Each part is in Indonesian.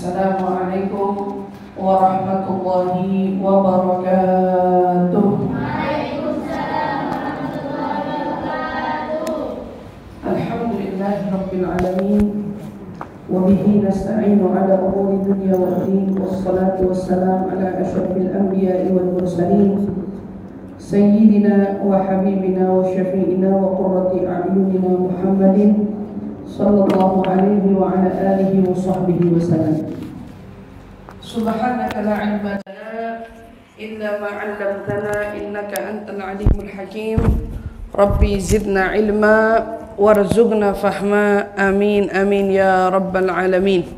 Assalamualaikum warahmatullahi wabarakatuh. Waalaikumsalam warahmatullahi wabarakatuh. Alhamdulillahi rabbil alamin. Wa bihi nasta'inu ala umuri dunya waddin. Wassalatu wassalamu ala asyrafil anbiya'i wal mursalin sayyidina wa habibina wa syafi'ina wa qurrati a'yunina Muhammadin sallallahu alaihi wa ala alihi wa sahbihi wa sallam. Subhanaka la ilma lana illa ma 'allamtana innaka antal alimul hakim. Rabbi zidna ilma warzuqna fahma. Amin amin ya rabbal alamin.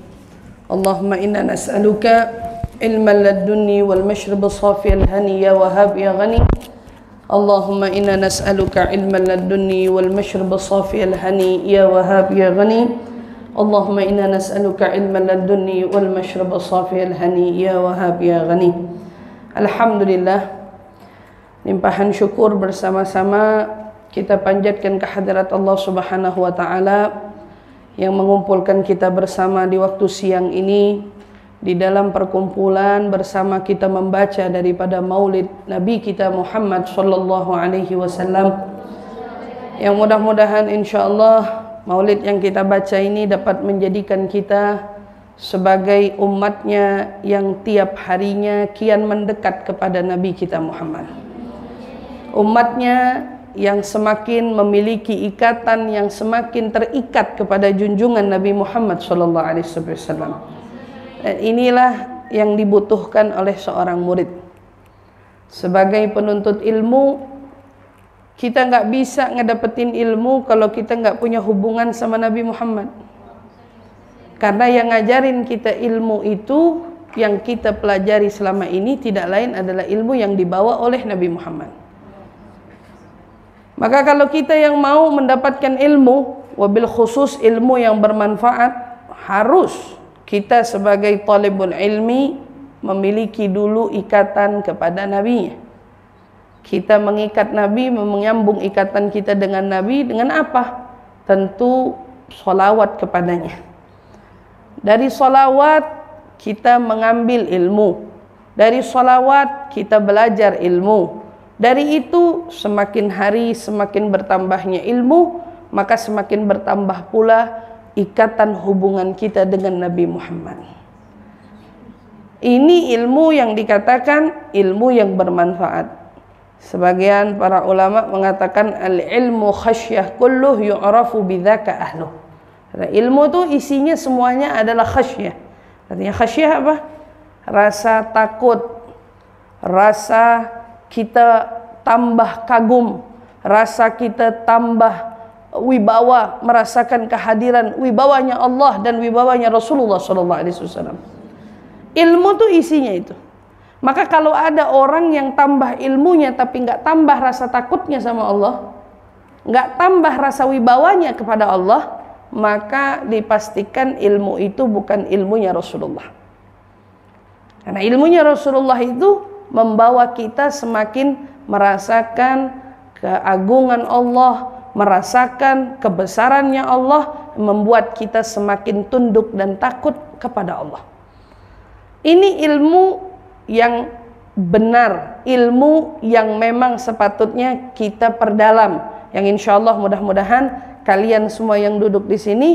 Allahumma inna nas'aluka ilman ladunni wal mashrab safi al hani ya wahhab ya ghani. Allahumma inna nas'aluka ilman ladunni wal mashrab safi al hani ya wahhab ya ghani. Allahumma inna nas'aluka ilman ladunni wal mashrab safi al hani ya wahhab ya ghani. Alhamdulillah, limpahan syukur bersama-sama kita panjatkan kehadirat Allah Subhanahu wa taala yang mengumpulkan kita bersama di waktu siang ini di dalam perkumpulan bersama kita membaca daripada maulid Nabi kita Muhammad sallallahu alaihi wasallam, yang mudah-mudahan insyaallah maulid yang kita baca ini dapat menjadikan kita sebagai umatnya yang tiap harinya kian mendekat kepada Nabi kita Muhammad, umatnya yang semakin memiliki ikatan, yang semakin terikat kepada junjungan Nabi Muhammad sallallahu alaihi wasallam. Dan inilah yang dibutuhkan oleh seorang murid. Sebagai penuntut ilmu, kita nggak bisa ngedapetin ilmu kalau kita nggak punya hubungan sama Nabi Muhammad. Karena yang ngajarin kita ilmu itu, yang kita pelajari selama ini tidak lain adalah ilmu yang dibawa oleh Nabi Muhammad. Maka kalau kita yang mau mendapatkan ilmu, wabil khusus ilmu yang bermanfaat, harus kita sebagai talibul ilmi memiliki dulu ikatan kepada Nabi. Kita mengikat Nabi, menyambung ikatan kita dengan Nabi dengan apa? Tentu sholawat kepadanya. Dari sholawat kita mengambil ilmu. Dari sholawat kita belajar ilmu. Dari itu semakin hari semakin bertambahnya ilmu, maka semakin bertambah pula ikatan hubungan kita dengan Nabi Muhammad. Ini ilmu yang dikatakan ilmu yang bermanfaat. Sebagian para ulama mengatakan al-ilmu khasyah kulluh yu'rafu bidzaka ahluh. Ilmu itu isinya semuanya adalah khasyah. Artinya khasyah apa? Rasa takut, rasa kita tambah kagum, rasa kita tambah wibawa, merasakan kehadiran wibawanya Allah dan wibawanya Rasulullah SAW. Ilmu tuh isinya itu. Maka kalau ada orang yang tambah ilmunya tapi nggak tambah rasa takutnya sama Allah, nggak tambah rasa wibawanya kepada Allah, maka dipastikan ilmu itu bukan ilmunya Rasulullah. Karena ilmunya Rasulullah itu membawa kita semakin merasakan keagungan Allah, merasakan kebesarannya Allah, membuat kita semakin tunduk dan takut kepada Allah. Ini ilmu yang benar, ilmu yang memang sepatutnya kita perdalam, yang insya Allah mudah-mudahan kalian semua yang duduk di sini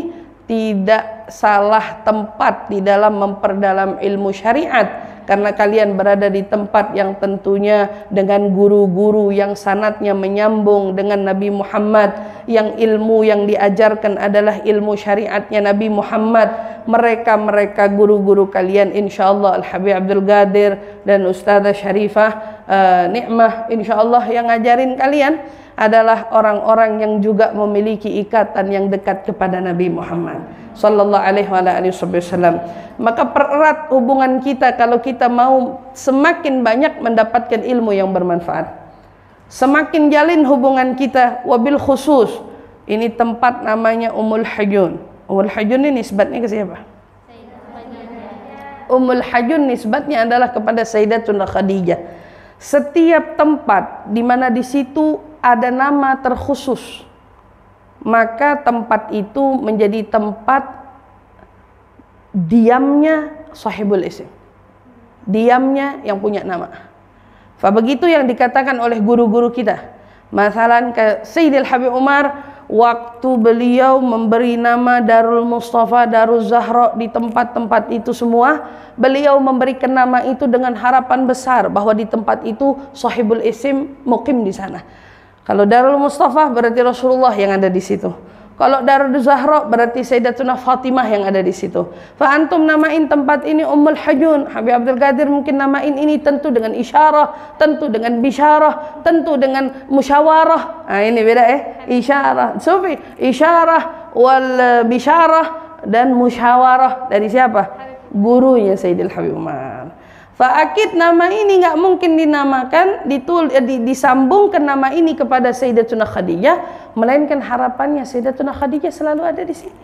tidak salah tempat di dalam memperdalam ilmu syariat, karena kalian berada di tempat yang tentunya dengan guru-guru yang sanadnya menyambung dengan Nabi Muhammad, yang ilmu yang diajarkan adalah ilmu syariatnya Nabi Muhammad. Mereka guru-guru kalian insyaallah Al-Habib Abdul Qadir dan Ustazah Syarifah Nikmah insyaallah yang ngajarin kalian adalah orang-orang yang juga memiliki ikatan yang dekat kepada Nabi Muhammad sallallahu alaihi wasallam. Maka pererat hubungan kita kalau kita mau semakin banyak mendapatkan ilmu yang bermanfaat. Semakin jalin hubungan kita, wabil khusus ini tempat namanya Ummul Hajun. Ummul Hajun ini nisbatnya ke siapa? Ummul Hajun nisbatnya adalah kepada Sayyidatuna Khadijah. Setiap tempat di mana di situ ada nama terkhusus, maka tempat itu menjadi tempat diamnya sahibul isim. Diamnya yang punya nama. Begitu yang dikatakan oleh guru-guru kita. Masalan ke Sayyidil Habib Umar, waktu beliau memberi nama Darul Mustafa, Darul Zahra di tempat-tempat itu semua, beliau memberikan nama itu dengan harapan besar bahwa di tempat itu sahibul isim mukim di sana. Kalau Darul Mustafa berarti Rasulullah yang ada di situ. Kalau Darul Zahra berarti Sayyidatuna Fatimah yang ada di situ. Fa antum namain tempat ini Ummul Hajun. Habib Abdul Qadir mungkin namain ini tentu dengan isyarah, tentu dengan bisyarah, tentu dengan musyawarah. Nah, ini beda isyarah. Sufi, isyarah wal bisyarah dan musyawarah dari siapa? Gurunya Sayyidil Habib Umar. Fa'akid nama ini nggak mungkin dinamakan, disambungkan nama ini kepada Sayyidatuna Khadijah, melainkan harapannya Sayyidatuna Khadijah selalu ada di sini.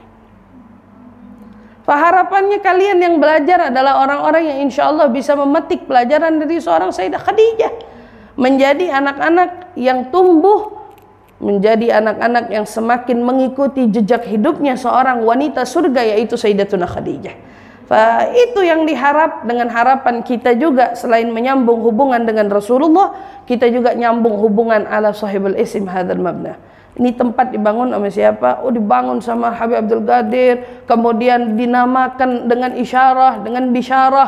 Harapannya kalian yang belajar adalah orang-orang yang insya Allah bisa memetik pelajaran dari seorang Sayyidah Khadijah, menjadi anak-anak yang tumbuh, menjadi anak-anak yang semakin mengikuti jejak hidupnya seorang wanita surga, yaitu Sayyidatuna Khadijah. Itu yang diharap dengan harapan kita juga, selain menyambung hubungan dengan Rasulullah, kita juga nyambung hubungan ala sahibul isim hadzal mabna. Ini tempat dibangun sama siapa? Oh, dibangun sama Habib Abdul Qadir, kemudian dinamakan dengan isyarah, dengan bisyarah,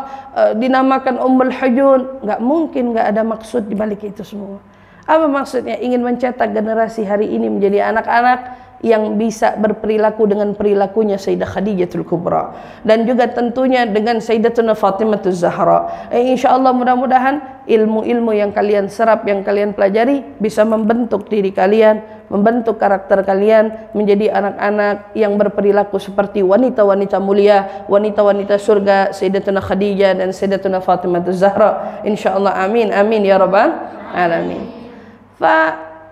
dinamakan Ummul Hujun. Nggak mungkin nggak ada maksud di balik itu semua. Apa maksudnya? Ingin mencetak generasi hari ini menjadi anak-anak yang bisa berperilaku dengan perilakunya Sayyidah Khadijatul Kubra, dan juga tentunya dengan Sayyidatuna Fatimah Zahra. Insyaallah mudah-mudahan ilmu-ilmu yang kalian serap, yang kalian pelajari bisa membentuk diri kalian, membentuk karakter kalian menjadi anak-anak yang berperilaku seperti wanita-wanita mulia, wanita-wanita surga Sayyidatuna Khadijah dan Sayyidatuna Fatimah Zahra. Insyaallah, amin amin ya rabbal alamin.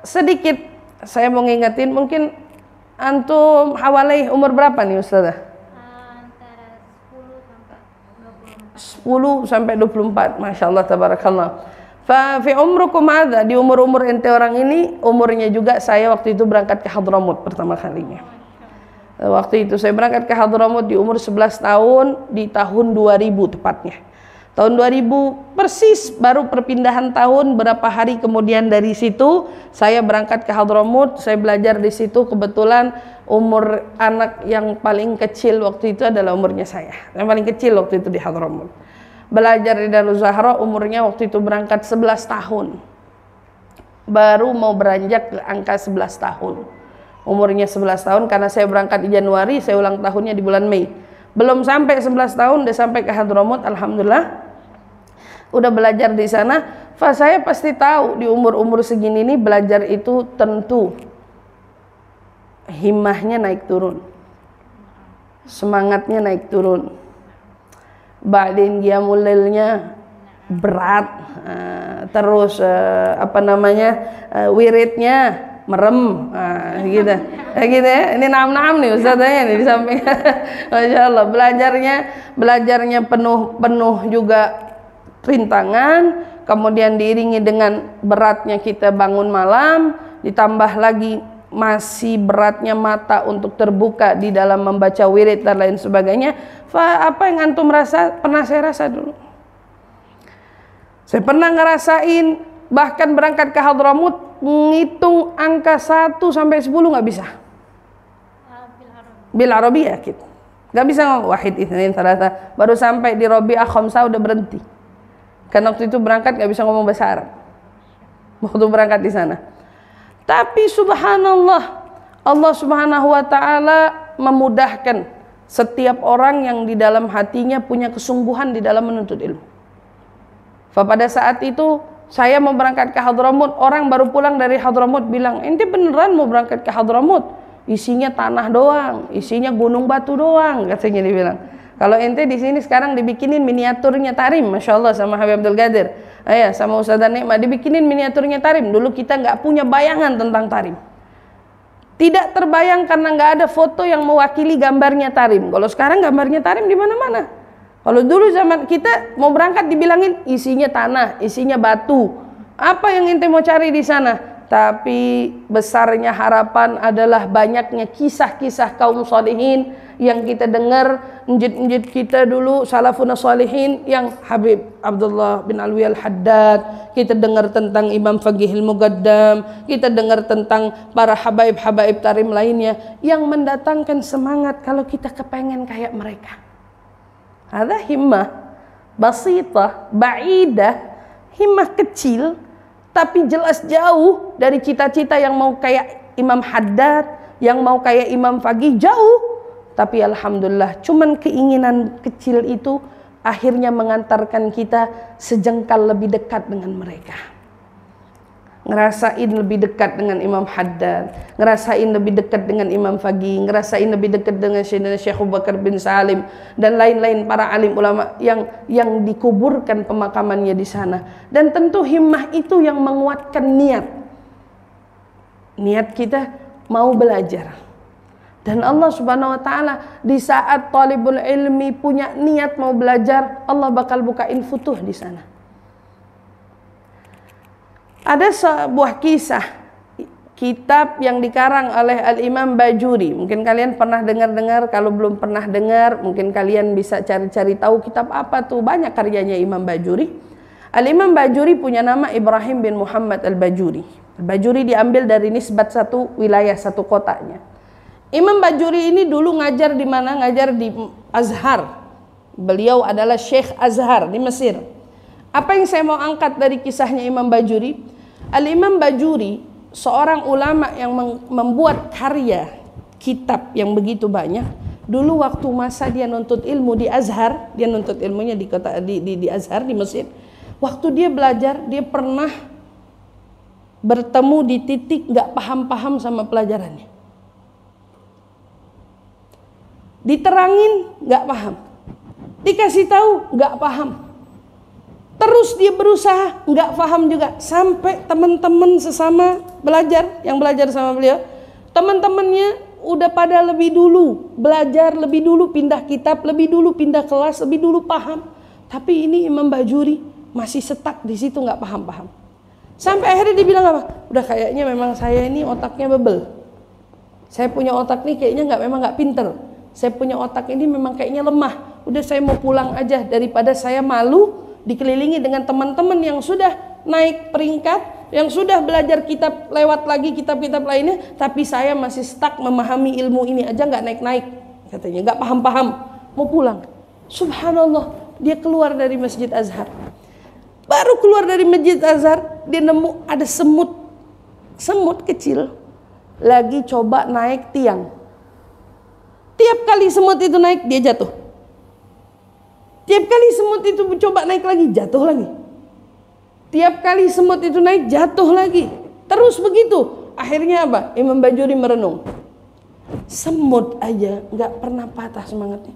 Sedikit saya mau ngingetin, mungkin antum hawalai umur berapa nih Ustazah? Antara 10 sampai 24. 10 sampai 24. Masya Allah, tabarakallah. Fi umrukum adha, di umur-umur ente orang ini, umurnya juga saya waktu itu berangkat ke Hadramut pertama kalinya. Waktu itu saya berangkat ke Hadramut di umur 11 tahun, di tahun 2000 tepatnya. Tahun 2000 persis, baru perpindahan tahun, berapa hari kemudian dari situ saya berangkat ke Hadramut. Saya belajar di situ, kebetulan umur anak yang paling kecil waktu itu adalah umurnya saya. Yang paling kecil waktu itu di Hadramut. Belajar di Darul Zahra, umurnya waktu itu berangkat 11 tahun. Baru mau beranjak ke angka 11 tahun. Umurnya 11 tahun karena saya berangkat di Januari, saya ulang tahunnya di bulan Mei. Belum sampai 11 tahun udah sampai ke Hadramut, alhamdulillah. Udah belajar di sana. Saya pasti tahu di umur-umur segini nih belajar itu tentu himmahnya naik turun, semangatnya naik turun, ba'din qiyamul lailnya berat, terus wiridnya merem, gitu ya. Ini naam-naam nih Ustaznya nih di samping. Masya Allah, belajarnya penuh juga rintangan, kemudian diiringi dengan beratnya kita bangun malam, ditambah lagi masih beratnya mata untuk terbuka di dalam membaca wirid dan lain sebagainya. Apa yang antum rasa, pernah saya rasa dulu. Saya pernah ngerasain, bahkan berangkat ke Hadramut, ngitung angka 1 sampai 10 nggak bisa. Bil Arabiyah gitu. Nggak bisa ngomong wahid itsnain tsalatsa. Baru sampai di Rabi'ah khamsah udah berhenti. Karena waktu itu berangkat nggak bisa ngomong bahasa Arab. Waktu berangkat di sana. Tapi subhanallah, Allah Subhanahu wa taala memudahkan setiap orang yang di dalam hatinya punya kesungguhan di dalam menuntut ilmu. Pada saat itu saya mau berangkat ke Hadramut, orang baru pulang dari Hadramut bilang, "Ente beneran mau berangkat ke Hadramut? Isinya tanah doang, isinya gunung batu doang," katanya dia bilang. Kalau ente di sini sekarang dibikinin miniaturnya Tarim, masya Allah, sama Habib Abdul Qadir, sama Ustazah Nikmah dibikinin miniaturnya Tarim. Dulu kita nggak punya bayangan tentang Tarim, tidak terbayang karena nggak ada foto yang mewakili gambarnya Tarim. Kalau sekarang gambarnya Tarim di mana-mana. Kalau dulu zaman kita mau berangkat dibilangin isinya tanah, isinya batu. Apa yang ente mau cari di sana? Tapi besarnya harapan adalah banyaknya kisah-kisah kaum sholihin yang kita dengar masjid kita dulu salafun salihin yang Habib Abdullah bin Alwi Al-Haddad, kita dengar tentang Imam Faqihil Muqaddam, kita dengar tentang para habaib-habaib tarim lainnya yang mendatangkan semangat kalau kita kepengen kayak mereka. Ada himmah basitah, ba'idah, himmah kecil tapi jelas jauh dari cita-cita yang mau kayak Imam Haddad, yang mau kayak Imam Faqih, jauh. Tapi alhamdulillah, cuman keinginan kecil itu akhirnya mengantarkan kita sejengkal lebih dekat dengan mereka. Ngerasain lebih dekat dengan Imam Haddad, ngerasain lebih dekat dengan Imam Faqih, ngerasain lebih dekat dengan Syekh Abu Bakar bin Salim dan lain-lain para alim ulama yang dikuburkan pemakamannya di sana. Dan tentu himmah itu yang menguatkan niat kita mau belajar. Dan Allah Subhanahu wa taala di saat talibul ilmi punya niat mau belajar, Allah bakal bukain futuh di sana. Ada sebuah kisah kitab yang dikarang oleh Al-Imam Bajuri. Mungkin kalian pernah dengar-dengar, kalau belum pernah dengar, mungkin kalian bisa cari-cari tahu kitab apa tuh. Banyak karyanya Imam Bajuri. Al-Imam Bajuri punya nama Ibrahim bin Muhammad Al-Bajuri. Al-Bajuri diambil dari nisbat satu wilayah, satu kotanya. Imam Bajuri ini dulu ngajar di mana? Ngajar di Azhar. Beliau adalah Syekh Azhar di Mesir. Apa yang saya mau angkat dari kisahnya Imam Bajuri? Al-Imam Bajuri seorang ulama yang membuat karya kitab yang begitu banyak. Dulu waktu masa dia nuntut ilmu di Azhar, dia nuntut ilmunya di kota di Azhar di Mesir. Waktu dia belajar, dia pernah bertemu di titik nggak paham-paham sama pelajarannya. Diterangin nggak paham, dikasih tahu nggak paham, terus dia berusaha nggak paham juga, sampai teman-teman sesama belajar yang belajar sama beliau, teman-temannya udah pada lebih dulu belajar, lebih dulu pindah kitab, lebih dulu pindah kelas, lebih dulu paham, tapi ini Imam Bajuri masih stuck di situ nggak paham-paham. Sampai akhirnya dia bilang apa? Udah kayaknya memang saya ini otaknya bebel, saya punya otak nih kayaknya memang nggak pinter. Saya punya otak ini memang kayaknya lemah. Udah saya mau pulang aja daripada saya malu dikelilingi dengan teman-teman yang sudah naik peringkat, yang sudah belajar kitab lewat lagi kitab-kitab lainnya, tapi saya masih stuck memahami ilmu ini aja nggak naik-naik, katanya nggak paham-paham, mau pulang. Subhanallah, dia keluar dari Masjid Azhar. Baru keluar dari Masjid Azhar, dia nemu ada semut kecil lagi coba naik tiang. Tiap kali semut itu naik, dia jatuh. Tiap kali semut itu coba naik lagi, jatuh lagi. Tiap kali semut itu naik, jatuh lagi. Terus begitu. Akhirnya apa? Imam Bajuri merenung. Semut aja nggak pernah patah semangatnya.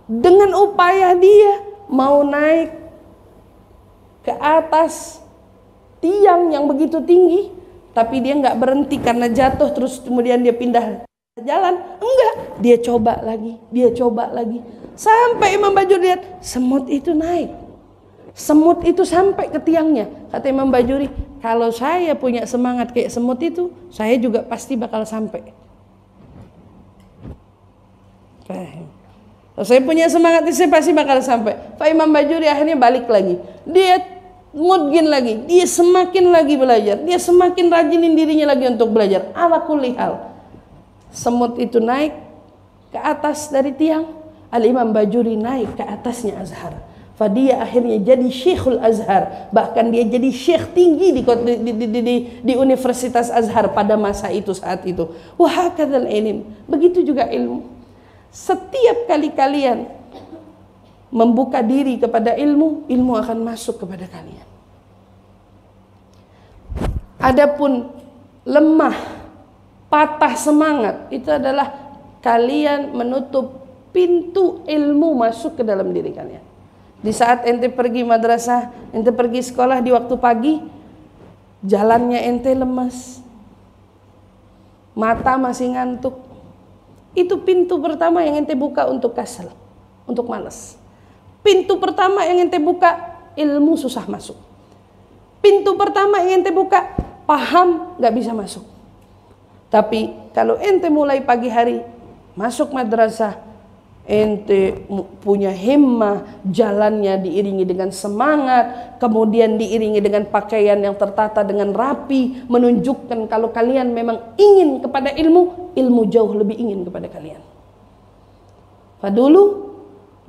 Dengan upaya dia mau naik ke atas tiang yang begitu tinggi, tapi dia nggak berhenti karena jatuh terus kemudian dia pindah jalan. Enggak, dia coba lagi, sampai Imam Bajuri lihat semut itu naik, semut itu sampai ke tiangnya. Kata Imam Bajuri, kalau saya punya semangat kayak semut itu, saya juga pasti bakal sampai. Kalau saya punya semangat itu, saya pasti bakal sampai. Pak Imam Bajuri akhirnya balik lagi, dia mudgin lagi, dia semakin lagi belajar, dia semakin rajinin dirinya lagi untuk belajar. Ala kulli hal, semut itu naik ke atas dari tiang, Al-Imam Bajuri naik ke atasnya Azhar. Dia akhirnya jadi Syekhul Azhar, bahkan dia jadi syekh tinggi di Universitas Azhar pada masa itu, saat itu. Wa hakadzal ilm, begitu juga ilmu. Setiap kali kalian membuka diri kepada ilmu, ilmu akan masuk kepada kalian. Adapun lemah, patah semangat, itu adalah kalian menutup pintu ilmu masuk ke dalam diri kalian. Di saat ente pergi madrasah, ente pergi sekolah di waktu pagi, jalannya ente lemas, mata masih ngantuk, itu pintu pertama yang ente buka untuk kasal, untuk malas. Pintu pertama yang ente buka, ilmu susah masuk. Pintu pertama yang ente buka, paham gak bisa masuk. Tapi kalau ente mulai pagi hari masuk madrasah, ente punya himmah, jalannya diiringi dengan semangat, kemudian diiringi dengan pakaian yang tertata dengan rapi, menunjukkan kalau kalian memang ingin kepada ilmu, ilmu jauh lebih ingin kepada kalian.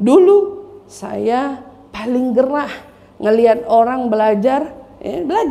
Dulu saya paling gerah ngelihat orang belajar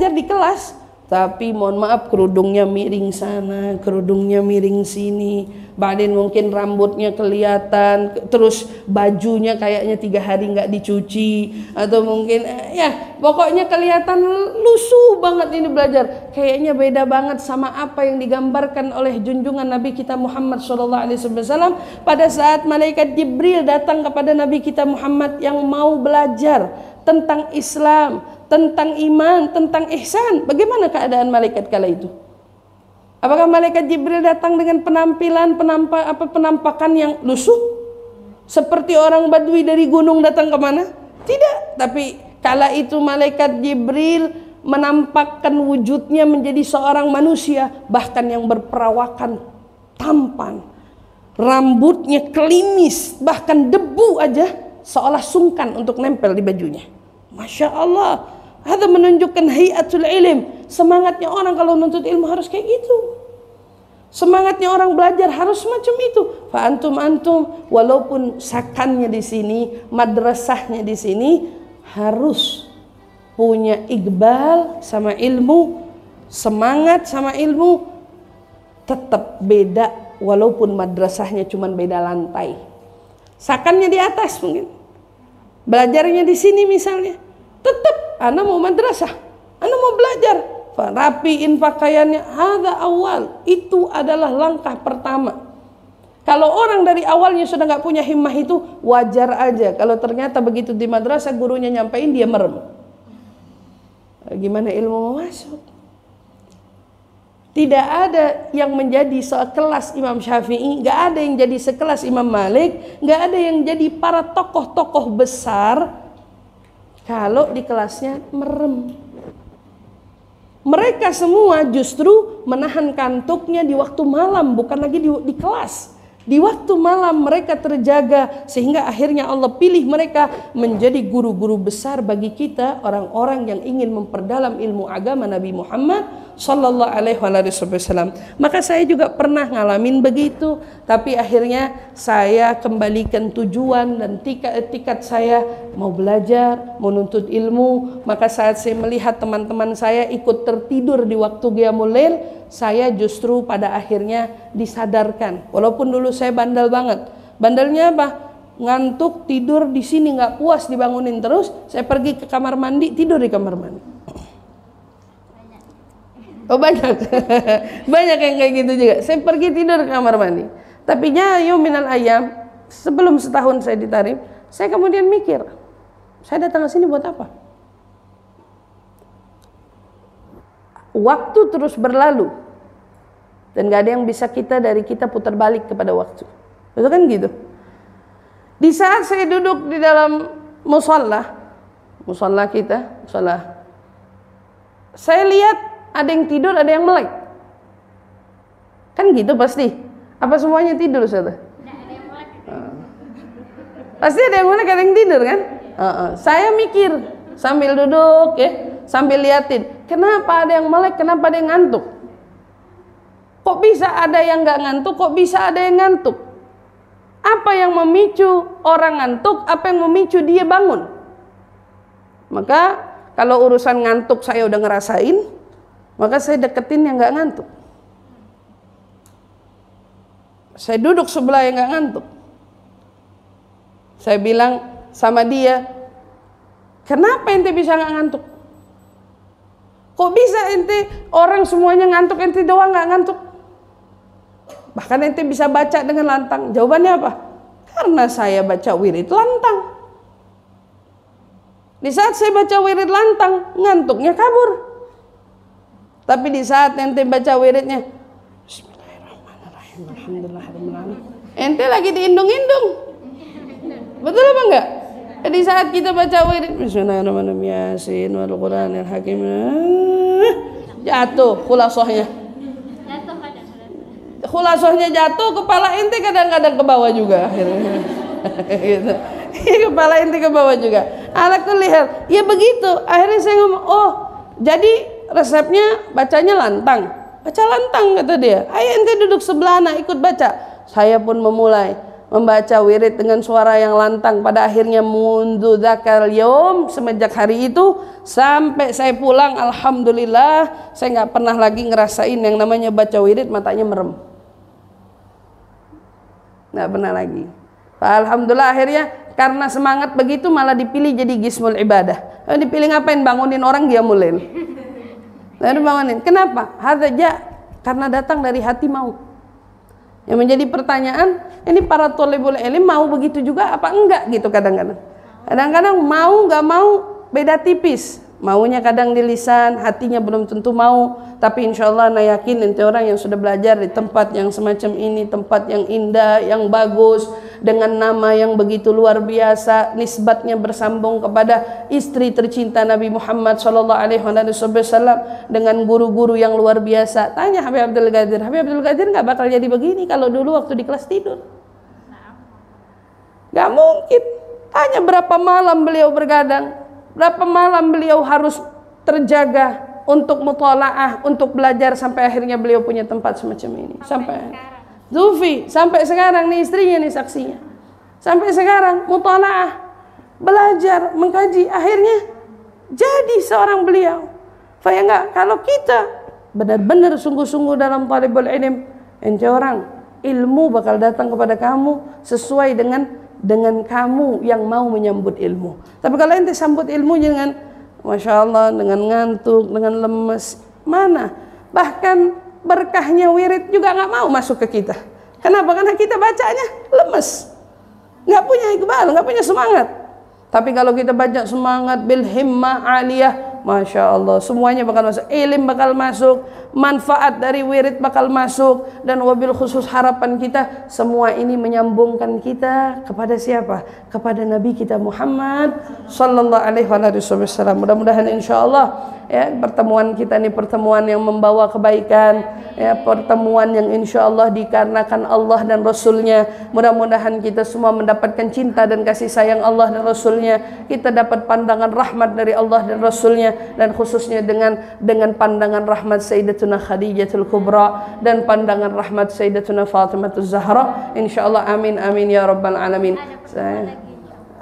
di kelas, tapi mohon maaf kerudungnya miring sana, kerudungnya miring sini, badan mungkin rambutnya kelihatan, terus bajunya kayaknya 3 hari nggak dicuci, atau mungkin ya pokoknya kelihatan lusuh banget ini belajar. Kayaknya beda banget sama apa yang digambarkan oleh junjungan Nabi kita Muhammad SAW pada saat malaikat Jibril datang kepada Nabi kita Muhammad yang mau belajar tentang Islam, tentang iman, tentang ihsan. Bagaimana keadaan malaikat kala itu? Apakah malaikat Jibril datang dengan penampakan yang lusuh? Seperti orang Badui dari gunung datang ke mana? Tidak. Tapi kala itu malaikat Jibril menampakkan wujudnya menjadi seorang manusia, bahkan yang berperawakan tampan, rambutnya klimis, bahkan debu aja seolah sungkan untuk nempel di bajunya. Masya Allah, itu menunjukkan hayatul ilm. Semangatnya orang kalau menuntut ilmu harus kayak gitu. Semangatnya orang belajar harus macam itu. Fa antum walaupun sakannya di sini, madrasahnya di sini harus punya iqbal sama ilmu, semangat sama ilmu, tetap beda walaupun madrasahnya cuma beda lantai. Sakannya di atas mungkin, belajarnya di sini misalnya, tetap ana mau madrasah, ana mau belajar, rapiin pakaiannya. Hadza awal, itu adalah langkah pertama. Kalau orang dari awalnya sudah nggak punya himmah itu wajar aja. Kalau ternyata begitu di madrasah gurunya nyampein dia merem. Gimana ilmu mau masuk? Tidak ada yang menjadi sekelas Imam Syafi'i, nggak ada yang jadi sekelas Imam Malik, nggak ada yang jadi para tokoh-tokoh besar kalau di kelasnya merem. Mereka semua justru menahan kantuknya di waktu malam, bukan lagi di kelas. Di waktu malam mereka terjaga, sehingga akhirnya Allah pilih mereka menjadi guru-guru besar bagi kita, orang-orang yang ingin memperdalam ilmu agama Nabi Muhammad Sallallahu Alaihi Wasallam. Maka saya juga pernah ngalamin begitu, tapi akhirnya saya kembalikan tujuan dan tiket saya mau belajar, menuntut ilmu. Maka saat saya melihat teman-teman saya ikut tertidur di waktu Qiyamul Lail, saya justru pada akhirnya disadarkan. Walaupun dulu saya bandel banget. Bandelnya apa? Ngantuk, tidur di sini nggak puas dibangunin terus. Saya pergi ke kamar mandi, tidur di kamar mandi. Oh banyak. Banyak yang kayak gitu juga. Saya pergi tidur ke kamar mandi. Tapi ya minal ayam, sebelum setahun saya ditarik, saya kemudian mikir, saya datang ke sini buat apa? Waktu terus berlalu dan gak ada yang bisa dari kita putar balik kepada waktu. Betul kan gitu? Di saat saya duduk di dalam musalla kita, saya lihat ada yang tidur, ada yang melek. Kan gitu pasti. Apa semuanya tidur, Ustaz? Pasti ada yang melek, ada yang tidur kan? Saya mikir sambil duduk ya, sambil liatin. Kenapa ada yang melek, kenapa ada yang ngantuk? Kok bisa ada yang nggak ngantuk, kok bisa ada yang ngantuk? Apa yang memicu orang ngantuk, apa yang memicu dia bangun? Maka kalau urusan ngantuk saya udah ngerasain, maka saya deketin yang nggak ngantuk. Saya duduk sebelah yang nggak ngantuk. Saya bilang sama dia, kenapa ente bisa nggak ngantuk? Kok bisa ente orang semuanya ngantuk, ente doang nggak ngantuk? Bahkan ente bisa baca dengan lantang. Jawabannya apa? Karena saya baca wirid lantang. Di saat saya baca wirid lantang, ngantuknya kabur. Tapi di saat ente baca wiridnya, Bismillahirrahmanirrahim, Alhamdulillahirrahmanirrahim, ente lagi diindung-indung. Betul apa enggak? Di saat kita baca wirid, Bismillahirrahmanirrahim, Yasin wal Qur'anil Hakim, jatuh khulasahnya. khulasohnya jatuh, kepala inti kadang-kadang ke bawah juga akhirnya. Gitu. Kepala inti ke bawah juga. Ala kulli hal, ya begitu. Akhirnya saya ngomong, oh jadi resepnya bacanya lantang. Baca lantang kata dia. Ayo ente duduk sebelah anak ikut baca. Saya pun memulai membaca wirid dengan suara yang lantang. Pada akhirnya mundu dzakal yaum, semenjak hari itu sampai saya pulang, alhamdulillah saya nggak pernah lagi ngerasain yang namanya baca wirid matanya merem. Nggak pernah lagi. Alhamdulillah akhirnya karena semangat begitu malah dipilih jadi Gismul Ibadah. Dipilih ngapain? Bangunin orang Qiyamul Lail. Lalu bangunin. Kenapa? Hadza karena datang dari hati mau. Yang menjadi pertanyaan, ini para thalibul ilm mau begitu juga apa enggak gitu kadang-kadang. Kadang-kadang mau nggak mau beda tipis. Maunya kadang di lisan, hatinya belum tentu mau. Tapi insya Allah saya yakin nanti orang yang sudah belajar di tempat yang semacam ini, tempat yang indah, yang bagus, dengan nama yang begitu luar biasa, nisbatnya bersambung kepada istri tercinta Nabi Muhammad SAW, dengan guru-guru yang luar biasa. Tanya Habib Abdul Qadir, Habib Abdul Qadir nggak bakal jadi begini kalau dulu waktu di kelas tidur. Nggak mungkin. Tanya berapa malam beliau bergadang. Berapa malam beliau harus terjaga untuk mutalaah, untuk belajar sampai akhirnya beliau punya tempat semacam ini. Sampai Zufi, sampai sekarang nih istrinya nih saksinya. Sampai sekarang mutalaah, belajar, mengkaji, akhirnya jadi seorang beliau. Faya enggak, kalau kita benar-benar sungguh-sungguh dalam talibul ilm, ente orang ilmu bakal datang kepada kamu sesuai dengan kamu yang mau menyambut ilmu. Tapi kalau ente sambut ilmu dengan Masya Allah, dengan ngantuk, dengan lemes, mana? Bahkan berkahnya wirid juga nggak mau masuk ke kita. Kenapa? Karena kita bacanya lemes, nggak punya iqbal, nggak punya semangat. Tapi kalau kita baca semangat bil himmah aliyah, Masya Allah, semuanya bakal masuk. Ilim bakal masuk, manfaat dari wirid bakal masuk, dan wabil khusus harapan kita semua ini menyambungkan kita kepada siapa? Kepada Nabi kita Muhammad sallallahu alaihi wasallam. Mudah-mudahan insya Allah ya pertemuan kita ini pertemuan yang membawa kebaikan, ya pertemuan yang insya Allah dikarenakan Allah dan Rasulnya. Mudah-mudahan kita semua mendapatkan cinta dan kasih sayang Allah dan Rasulnya. Kita dapat pandangan rahmat dari Allah dan Rasulnya, dan khususnya dengan pandangan rahmat Sayyidatuna Khadijatul Kubra dan pandangan rahmat Sayyidatuna Fatimatul Zahra. Insyaallah, amin amin ya rabbal alamin.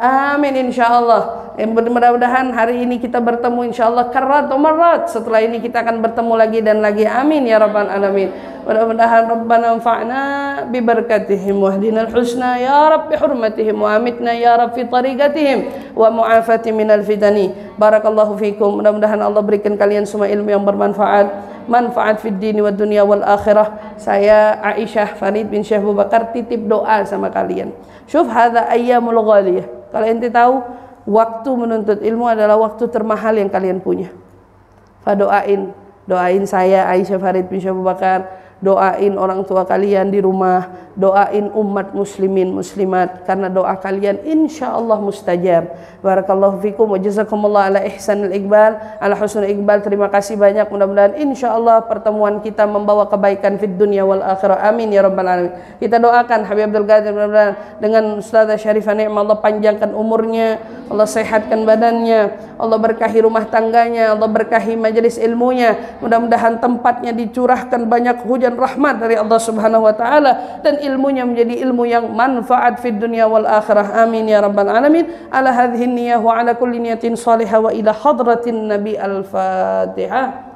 Amin insyaallah. Mudah-mudahan hari ini kita bertemu insyaallah karat marat. Setelah ini kita akan bertemu lagi dan lagi. Amin ya rabbal alamin. Mudah-mudahan Rabbana anfa'na bi barakatihim wahdinal husna ya Rabb bi hurmatihim wa amitna ya Rabb fi tariqatihim wa mu'afati minal fitani. Barakallahu fikum. Mudah-mudahan Allah berikan kalian semua ilmu yang bermanfaat, manfaat fid dini wad dunya wal akhirah. Saya Aisyah Farid bin Syekh Abu Bakar titip doa sama kalian. Syuf hadza ayyamul ghaliyah. Kalau ente tahu waktu menuntut ilmu adalah waktu termahal yang kalian punya. Doain saya Aisyah Farid bin Syekh Abu Bakar, doain orang tua kalian di rumah, doain umat muslimin muslimat, karena doa kalian insyaallah mustajab. Barakallahu fikum wa jazakumullah ala ihsanil iqbal, ala husnul iqbal. Terima kasih banyak. Mudah-mudahan insyaallah pertemuan kita membawa kebaikan fid dunya wal akhirah. Amin ya rabbal alamin. Kita doakan Habib Abdul Qadir mudah-mudahan dengan Ustazah Syarifah Ni'mah Allah panjangkan umurnya, Allah sehatkan badannya, Allah berkahi rumah tangganya, Allah berkahi majelis ilmunya. Mudah-mudahan tempatnya dicurahkan banyak hujan rahmat dari Allah Subhanahu wa taala, dan ilmunya menjadi ilmu yang manfaat fid dunya wal akhirah. Amin ya rabbal alamin. Ala hadhihi niyyah wa ala kulli niyatin salihah wa ila hadratin nabi. Al-Fatihah.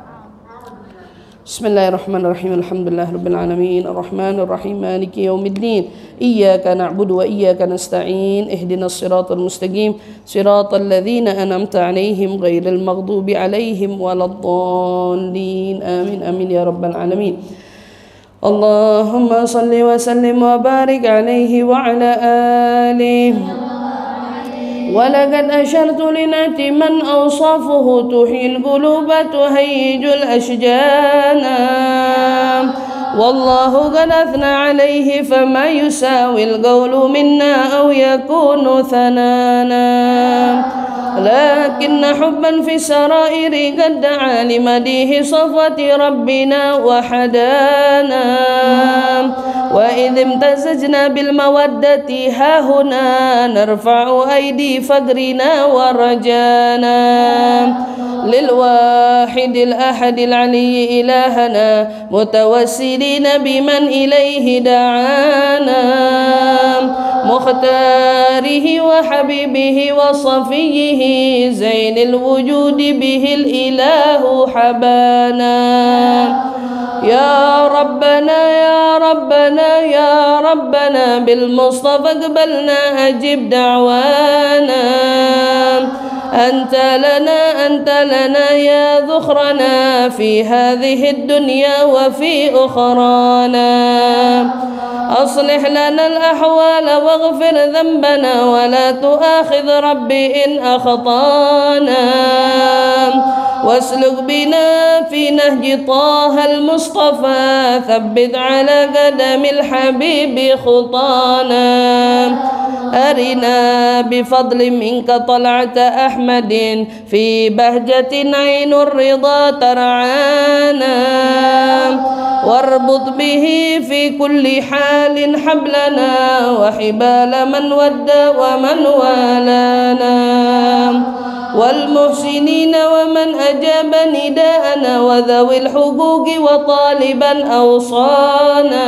Bismillahirrahmanirrahim. Alhamdulillahirabbil alamin. Arrahmanir rahim. Maliki yaumiddin. Iyyaka na'budu wa iyyaka nasta'in. Ihdinas siratal mustaqim. Siratal ladzina an'amta 'alaihim ghairil maghdubi 'alaihim waladdallin. Amin amin ya rabbal alamin. Allahumma salli wa sallim wa barik 'alaihi wa 'ala alihi. ولقد أشرت لنات من أوصافه تحيي القلوب تهيج الأشجان والله قد أثنى عليه فما يساوي القول منا أو يكون ثنانا لكن حبا في السرائر قد دعا لمديه صفوة ربنا وحدانا وإذ امتزجنا بالمودة ها هنا نرفع أيدي فقرنا ورجانا للواحد الأحد العلي إلهنا متوسلين بمن إليه دعانا مختاره وحبيبه وصفيه زين الوجود به الإله حبانا يا ربنا يا ربنا يا ربنا بالمصطفى اقبلنا أجب دعوانا أنت لنا يا ذخرنا في هذه الدنيا وفي أخرانا أصلح لنا الأحوال واغفر ذنبنا ولا تؤاخذ ربي إن أخطانا واسلك بنا في نهج طه المصطفى ثبت على قدم الحبيب خطانا أرنا بفضل منك طلعة أحمد في بهجة عين الرضا ترعانا واربط به في كل حال حبلنا وحبال من ود ومن والانا والمحسنين ومن أجاب نداءنا وذوي الحقوق وطالبا أوصانا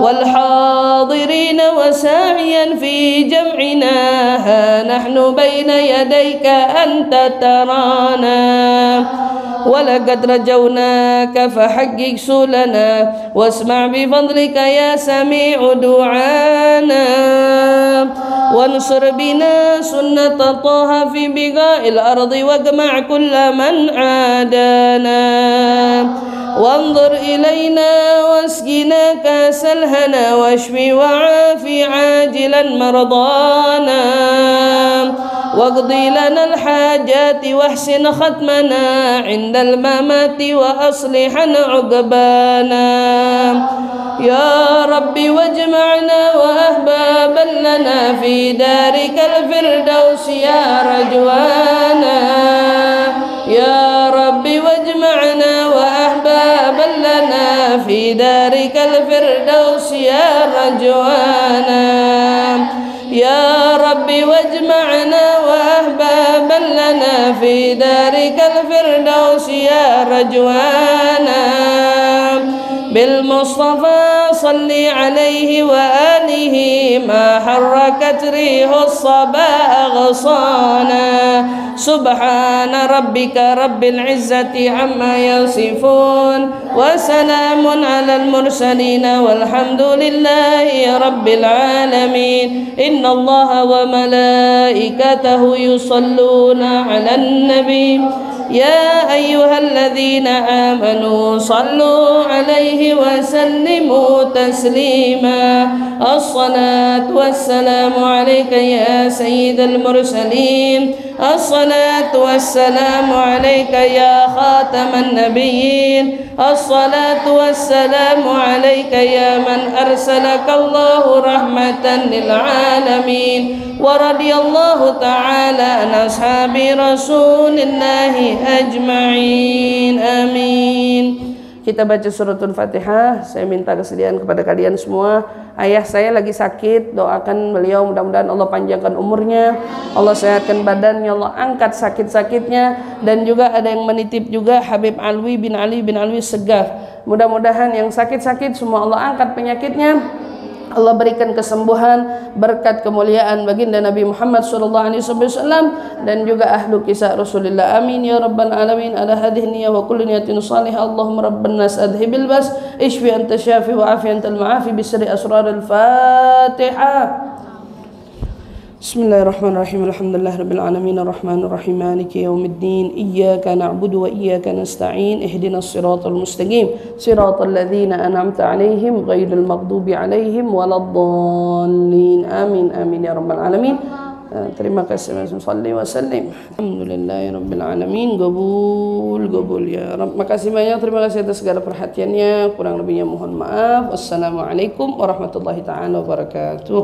والحاضرين وساعيا في جمعنا ها نحن بين يديك أنت ترانا ولقد رجوناك فحقق سؤلنا واسمع بفضلك يا سميع دعانا وانصر بنا سنة طه في بقاء الأرض واجمع كل من عادانا وانظر إلينا واسقنا كاس الهنا واشفي وعافي عاجلا مرضانا واقضي لنا الحاجات واحسن ختمنا عند الممات وأصلحا عقبانا يا رب واجمعنا وأحبابا لنا في دارك الفردوس يا رجوانا يا رب واجمعنا وأحبابا لنا في دارك الفردوس يا رجوانا يا رب واجمعنا وأحبابا لنا في دارك الفردوس يا رجوانا بالمصطفى صل عليه وآله ما حركت ريح الصبا أغصانا سبحان ربك رب العزة عما يصفون وسلام على المرسلين والحمد لله رب العالمين إن الله وملائكته يصلون على النبي يا أيها الذين آمنوا صلوا عليه وسلموا تسليما الصلاة والسلام عليك يا سيد المرسلين الصلاة والسلام عليك يا خاتم النبيين الصلاة والسلام عليك يا من أرسلك الله رحمة للعالمين ورضي الله تعالى عن أصحاب رسول الله أجمعين آمين. Kita baca suratul Fatihah. Saya minta kesediaan kepada kalian semua. Ayah saya lagi sakit, doakan beliau mudah-mudahan Allah panjangkan umurnya, Allah sehatkan badannya, Allah angkat sakit-sakitnya. Dan juga ada yang menitip juga Habib Alwi bin Ali bin Alwi Segaf. Mudah-mudahan yang sakit-sakit semua Allah angkat penyakitnya, Allah berikan kesembuhan, berkat kemuliaan baginda Nabi Muhammad SAW dan juga ahlu kisah Rasulullah. Amin ya rabbal alamin. Ala hadhihi niyya wa kullu niyatin salihah. Allahumma rabban nas adhibil bas ishfi anta syafi wa afi antal ma'afi bisri asrar al-Fatihah. Bismillahirrahmanirrahim. Alhamdulillahirabbil alamin arrahmanir rahim maliki yaumiddin iyyaka na'budu wa iyyaka nasta'in ihdinas siratal mustaqim siratal ladzina an'amta 'alaihim ghairil maghdubi 'alaihim waladdallin. Amin amin ya rabbal alamin. Terima kasih salli wa sallim. Alhamdulillahirabbil alamin. Gobul ya Rabb. Makasih banyak, terima kasih atas segala perhatiannya. Kurang lebihnya mohon maaf. Wassalamualaikum warahmatullahi taala wabarakatuh.